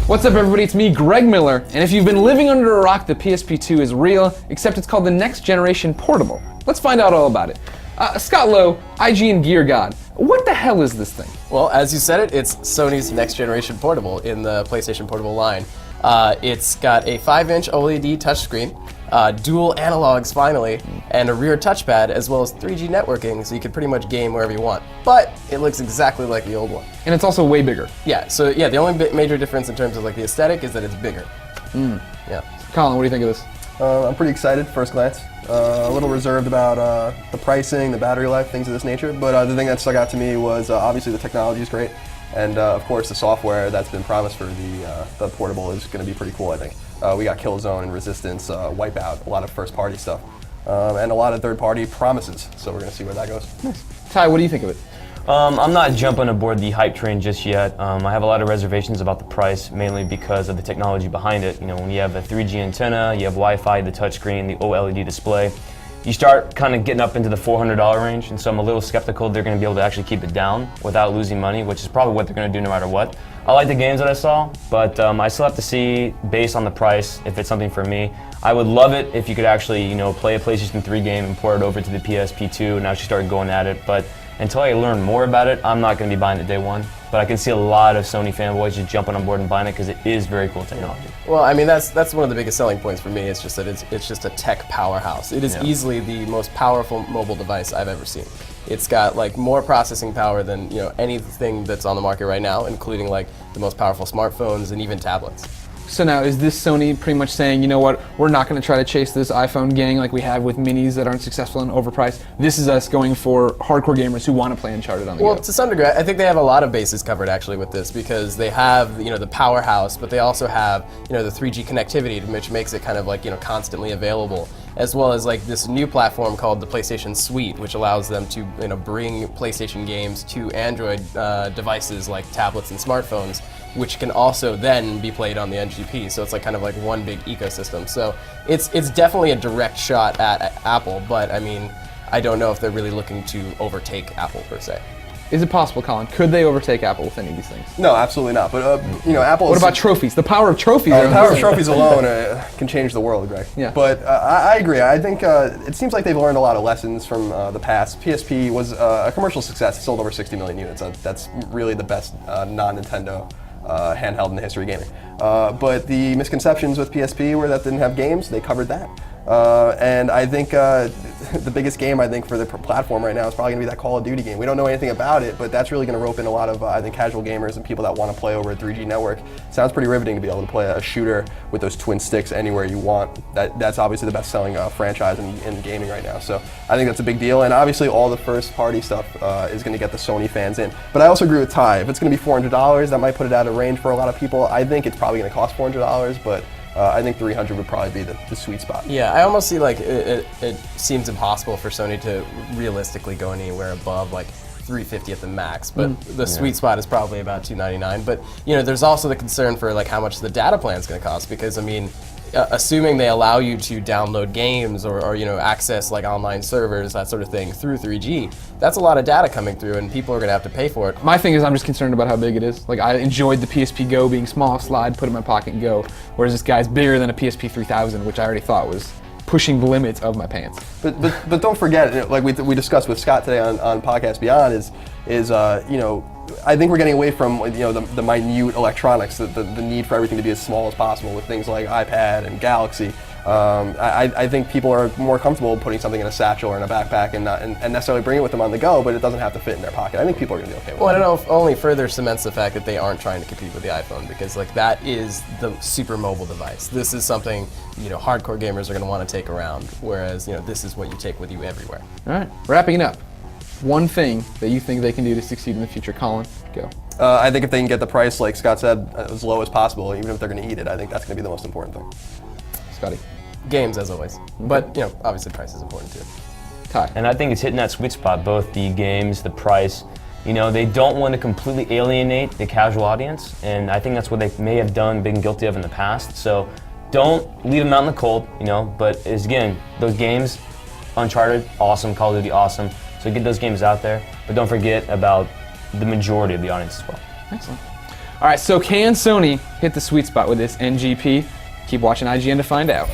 What's up, everybody? It's me, Greg Miller, and if you've been living under a rock, the PSP2 is real, except it's called the Next Generation Portable. Let's find out all about it. Scott Lowe, IGN Gear God, what the hell is this thing? Well, as you said it, it's Sony's Next Generation Portable in the PlayStation Portable line. It's got a 5-inch OLED touchscreen, dual analogs finally, and a rear touchpad, as well as 3G networking, so you can pretty much game wherever you want. But it looks exactly like the old one. And it's also way bigger. Yeah, so yeah, the only major difference in terms of like the aesthetic is that it's bigger. Yeah. Colin, what do you think of this? I'm pretty excited, first glance. A little reserved about the pricing, the battery life, things of this nature, but the thing that stuck out to me was obviously the technology is great, and of course the software that's been promised for the portable is going to be pretty cool, I think. We got Killzone and Resistance, Wipeout, a lot of first-party stuff, and a lot of third-party promises, so we're going to see where that goes. Nice. Ty, what do you think of it? I'm not jumping aboard the hype train just yet. I have a lot of reservations about the price, mainly because of the technology behind it. You know, when you have a 3G antenna, you have Wi-Fi, the touchscreen, the OLED display, you start kind of getting up into the $400 range, and so I'm a little skeptical they're going to be able to actually keep it down without losing money, which is probably what they're going to do no matter what. I like the games that I saw, but I still have to see, based on the price, if it's something for me. I would love it if you could actually, you know, play a PlayStation 3 game and port it over to the PSP2 and actually start going at it, but until I learn more about it, I'm not going to be buying it day one. But I can see a lot of Sony fanboys just jumping on board and buying it because it is very cool technology. Well, I mean, that's one of the biggest selling points for me. It's just that it's just a tech powerhouse. It is easily the most powerful mobile device I've ever seen. It's got like more processing power than anything that's on the market right now, including like the most powerful smartphones and even tablets. So now, is this Sony pretty much saying, you know what, we're not going to try to chase this iPhone gang like we have with minis that aren't successful and overpriced? This is us going for hardcore gamers who want to play Uncharted on the go. Well, to some degree, I think they have a lot of bases covered actually with this, because they have the powerhouse, but they also have the 3G connectivity, which makes it kind of like constantly available, as well as like this new platform called the PlayStation Suite, which allows them to bring PlayStation games to Android devices like tablets and smartphones, which can also then be played on the NGP. So it's like kind of like one big ecosystem. So it's definitely a direct shot at Apple, but I mean, I don't know if they're really looking to overtake Apple per se. Is it possible, Colin? Could they overtake Apple with any of these things? No, absolutely not. But Apple. What about trophies? The power of trophies. The power of trophies alone can change the world, Greg. Yeah. But I agree. I think it seems like they've learned a lot of lessons from the past. PSP was a commercial success. It sold over 60 million units. That's really the best non-Nintendo handheld in the history of gaming. But the misconceptions with PSP were that it didn't have games. They covered that. And I think the biggest game I think for the platform right now is probably going to be that Call of Duty game. We don't know anything about it, but that's really going to rope in a lot of I think casual gamers and people that want to play over a 3G network. Sounds pretty riveting to be able to play a shooter with those twin sticks anywhere you want. That's obviously the best-selling franchise in gaming right now. So I think that's a big deal, and obviously all the first-party stuff is going to get the Sony fans in. But I also agree with Ty. If it's going to be $400, that might put it out of range for a lot of people. I think it's probably going to cost $400, but I think $300 would probably be the sweet spot. Yeah, I almost see like it seems impossible for Sony to realistically go anywhere above like $350 at the max, but the sweet spot is probably about $299. But there's also the concern for like how much the data plan is going to cost, because I mean, assuming they allow you to download games or access like online servers, that sort of thing through 3G, that's a lot of data coming through, and people are going to have to pay for it. My thing is I'm just concerned about how big it is. Like, I enjoyed the PSP Go being small, slide, put it in my pocket and go, whereas this guy's bigger than a PSP 3000, which I already thought was pushing the limits of my pants. But don't forget, like we discussed with Scott today on Podcast Beyond, is I think we're getting away from the minute electronics, the need for everything to be as small as possible with things like iPad and Galaxy. I think people are more comfortable putting something in a satchel or in a backpack and necessarily bringing it with them on the go, but it doesn't have to fit in their pocket. I think people are going to be okay with Well, that. I don't know if only further cements the fact that they aren't trying to compete with the iPhone, because like that is the super mobile device. This is something hardcore gamers are going to want to take around, whereas this is what you take with you everywhere. All right, wrapping it up. One thing that you think they can do to succeed in the future, Colin, go. I think if they can get the price, like Scott said, as low as possible, even if they're going to eat it, I think that's going to be the most important thing. Scotty. Games, as always. But obviously price is important too. Ty. And I think it's hitting that sweet spot, both the games, the price. They don't want to completely alienate the casual audience, and I think that's what they may have been guilty of in the past. So don't leave them out in the cold, but again, those games, Uncharted, awesome, Call of Duty, awesome. So get those games out there, but don't forget about the majority of the audience as well. Excellent. All right, so can Sony hit the sweet spot with this NGP? Keep watching IGN to find out.